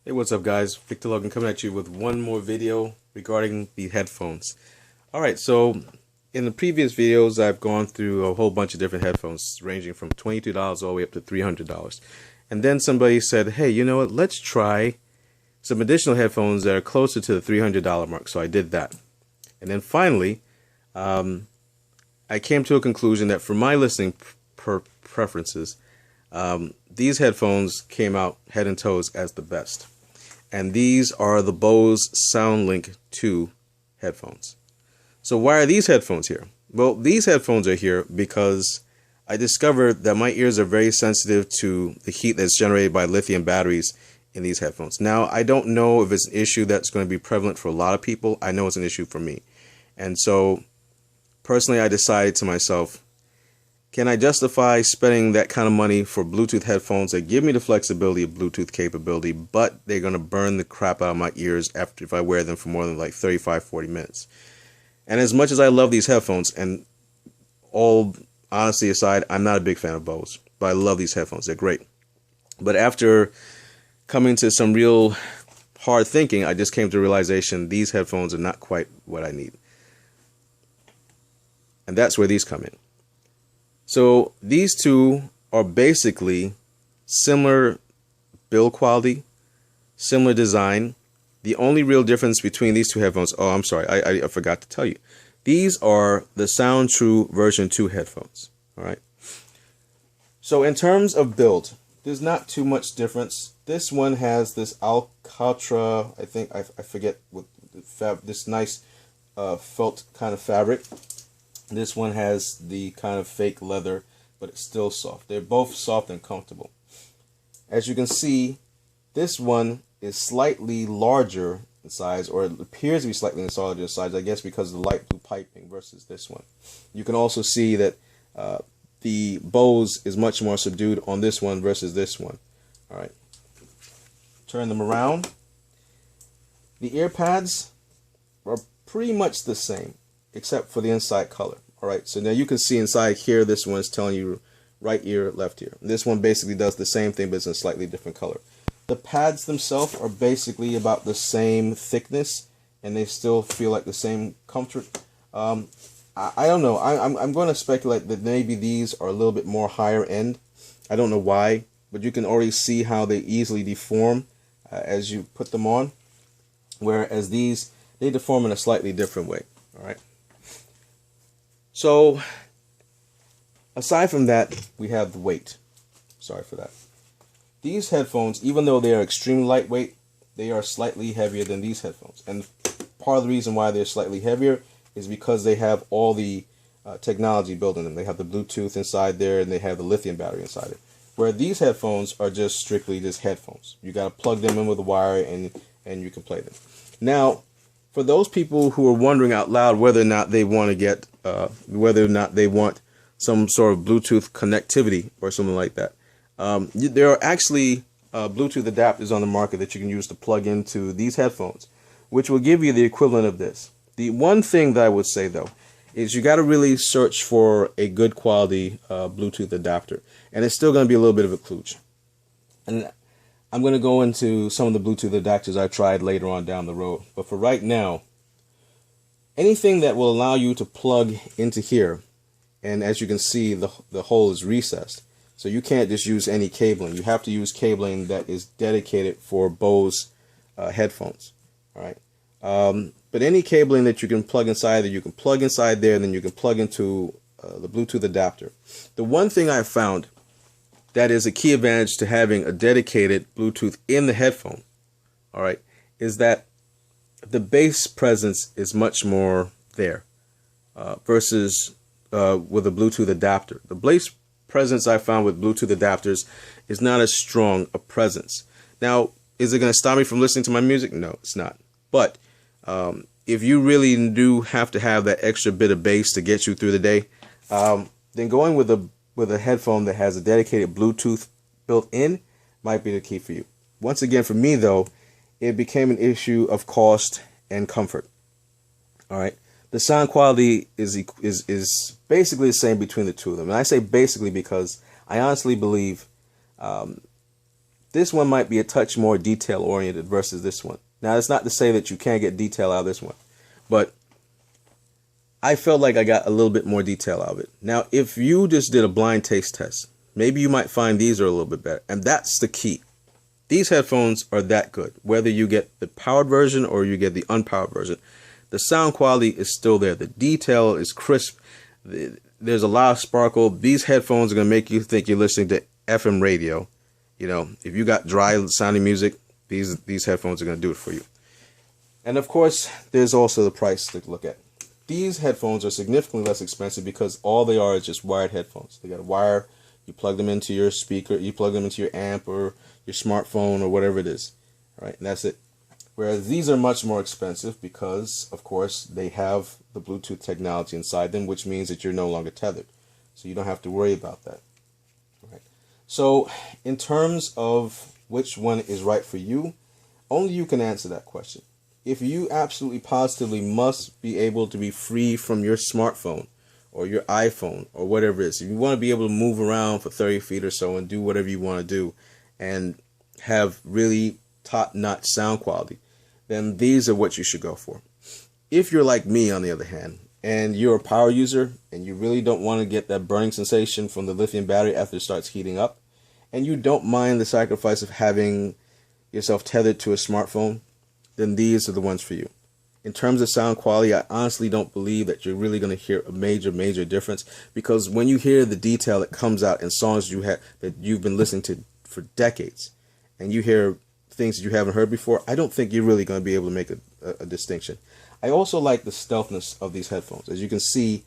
Hey, what's up guys? Victor Logan coming at you with one more video regarding the headphones. Alright, so in the previous videos I've gone through a whole bunch of different headphones ranging from $22 all the way up to $300. And then somebody said, hey, you know what, let's try some additional headphones that are closer to the $300 mark. So I did that. And then finally, I came to a conclusion that for my listening preferences, these headphones came out head and toes as the best. And these are the Bose Soundlink 2 headphones. So why are these headphones here? Well, these headphones are here because I discovered that my ears are very sensitive to the heat that's generated by lithium batteries in these headphones. Now, I don't know if it's an issue that's going to be prevalent for a lot of people. I know it's an issue for me. And so, personally, I decided to myself, can I justify spending that kind of money for Bluetooth headphones that give me the flexibility of Bluetooth capability, but they're going to burn the crap out of my ears if I wear them for more than like 35-40 minutes? And as much as I love these headphones, and all honesty aside, I'm not a big fan of Bose, but I love these headphones. They're great. But after coming to some real hard thinking, I just came to the realization these headphones are not quite what I need. And that's where these come in. So these two are basically similar build quality, similar design. The only real difference between these two headphones, oh, I'm sorry, I forgot to tell you. These are the Soundtrue version 2 headphones. All right. So in terms of build, there's not too much difference. This one has this Alcantara, I think, I forget what this nice felt kind of fabric. This one has the kind of fake leather, but it's still soft. They're both soft and comfortable. As you can see, this one is slightly larger in size, or it appears to be slightly larger in size, I guess because of the light blue piping versus this one. You can also see that the Bose is much more subdued on this one versus this one. All right. Turn them around. The ear pads are pretty much the same, except for the inside color. Alright, so now you can see inside here, this one's telling you right ear, left ear. This one basically does the same thing, but it's in a slightly different color. The pads themselves are basically about the same thickness, and they still feel like the same comfort. I don't know. I'm going to speculate that maybe these are a little bit more higher end. I don't know why, but you can already see how they easily deform as you put them on, whereas these, they deform in a slightly different way. Alright. So, aside from that, we have the weight. Sorry for that. These headphones, even though they are extremely lightweight, they are slightly heavier than these headphones. And part of the reason why they're slightly heavier is because they have all the technology built in them. They have the Bluetooth inside there, and they have the lithium battery inside it. Where these headphones are just strictly just headphones. You got to plug them in with a wire, and you can play them. Now, for those people who are wondering out loud whether or not they want to get, whether or not they want some sort of Bluetooth connectivity or something like that, there are actually Bluetooth adapters on the market that you can use to plug into these headphones, which will give you the equivalent of this. The one thing that I would say, though, is you got to really search for a good quality Bluetooth adapter, and it's still going to be a little bit of a kludge. And I'm going to go into some of the Bluetooth adapters I tried later on down the road. But for right now, anything that will allow you to plug into here, and as you can see, the hole is recessed. So you can't just use any cabling. You have to use cabling that is dedicated for Bose headphones. All right. But any cabling that you can plug inside there, you can plug inside there, and then you can plug into the Bluetooth adapter. The one thing I've found that is a key advantage to having a dedicated Bluetooth in the headphone, all right, is that the bass presence is much more there versus with a Bluetooth adapter. The bass presence I found with Bluetooth adapters is not as strong a presence. Now, is it going to stop me from listening to my music? No, it's not. But if you really do have to have that extra bit of bass to get you through the day, then going with a headphone that has a dedicated Bluetooth built in might be the key for you. Once again, for me though, it became an issue of cost and comfort. All right, the sound quality is basically the same between the two of them, and I say basically because I honestly believe this one might be a touch more detail oriented versus this one. Now, it's not to say that you can't get detail out of this one, but I felt like I got a little bit more detail out of it. Now, if you just did a blind taste test, maybe you might find these are a little bit better. And that's the key. These headphones are that good. Whether you get the powered version or you get the unpowered version, the sound quality is still there. The detail is crisp. There's a lot of sparkle. These headphones are going to make you think you're listening to FM radio. You know, if you got dry sounding music, these headphones are going to do it for you. And of course, there's also the price to look at. These headphones are significantly less expensive because all they are is just wired headphones. They got a wire. You plug them into your speaker. You plug them into your amp or your smartphone or whatever it is. All right, and that's it. Whereas these are much more expensive because, of course, they have the Bluetooth technology inside them, which means that you're no longer tethered. So you don't have to worry about that. All right. So in terms of which one is right for you, only you can answer that question. If you absolutely positively must be able to be free from your smartphone or your iPhone or whatever it is, if you want to be able to move around for 30 feet or so and do whatever you want to do and have really top-notch sound quality, then these are what you should go for. If you're like me, on the other hand, and you're a power user and you really don't want to get that burning sensation from the lithium battery after it starts heating up, and you don't mind the sacrifice of having yourself tethered to a smartphone, then these are the ones for you. In terms of sound quality, I honestly don't believe that you're really going to hear a major difference, because when you hear the detail that comes out in songs that you've been listening to for decades, and you hear things that you haven't heard before, I don't think you're really going to be able to make a distinction. I also like the stealthiness of these headphones. As you can see,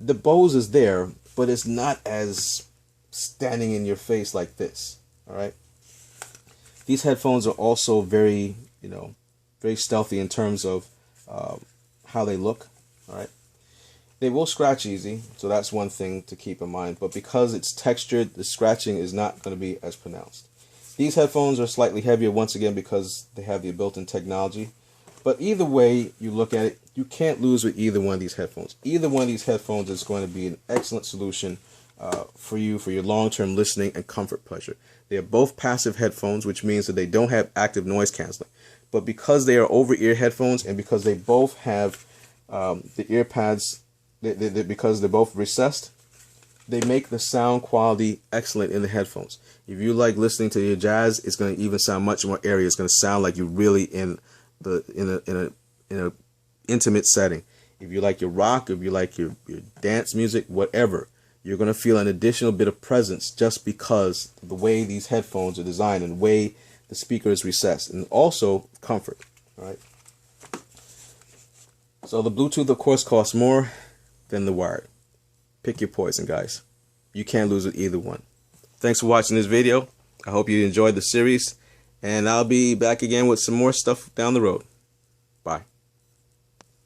the Bose is there, but it's not as standing in your face like this. All right. These headphones are also very, very stealthy in terms of how they look. All right. They will scratch easy, so that's one thing to keep in mind. But because it's textured, the scratching is not going to be as pronounced. These headphones are slightly heavier, once again, because they have the built-in technology. But either way you look at it, you can't lose with either one of these headphones. Either one of these headphones is going to be an excellent solution for you for your long-term listening and comfort pleasure. They are both passive headphones, which means that they don't have active noise canceling. But because they are over-ear headphones and because they both have the ear pads, because they're both recessed, they make the sound quality excellent in the headphones. If you like listening to your jazz, it's going to even sound much more airy. It's going to sound like you're really in a intimate setting. If you like your rock, if you like your dance music, whatever, you're going to feel an additional bit of presence just because of the way these headphones are designed and the way the speaker is recessed, and also comfort. All right. So the Bluetooth, of course, costs more than the wired. Pick your poison, guys. You can't lose with either one. Thanks for watching this video. I hope you enjoyed the series, and I'll be back again with some more stuff down the road.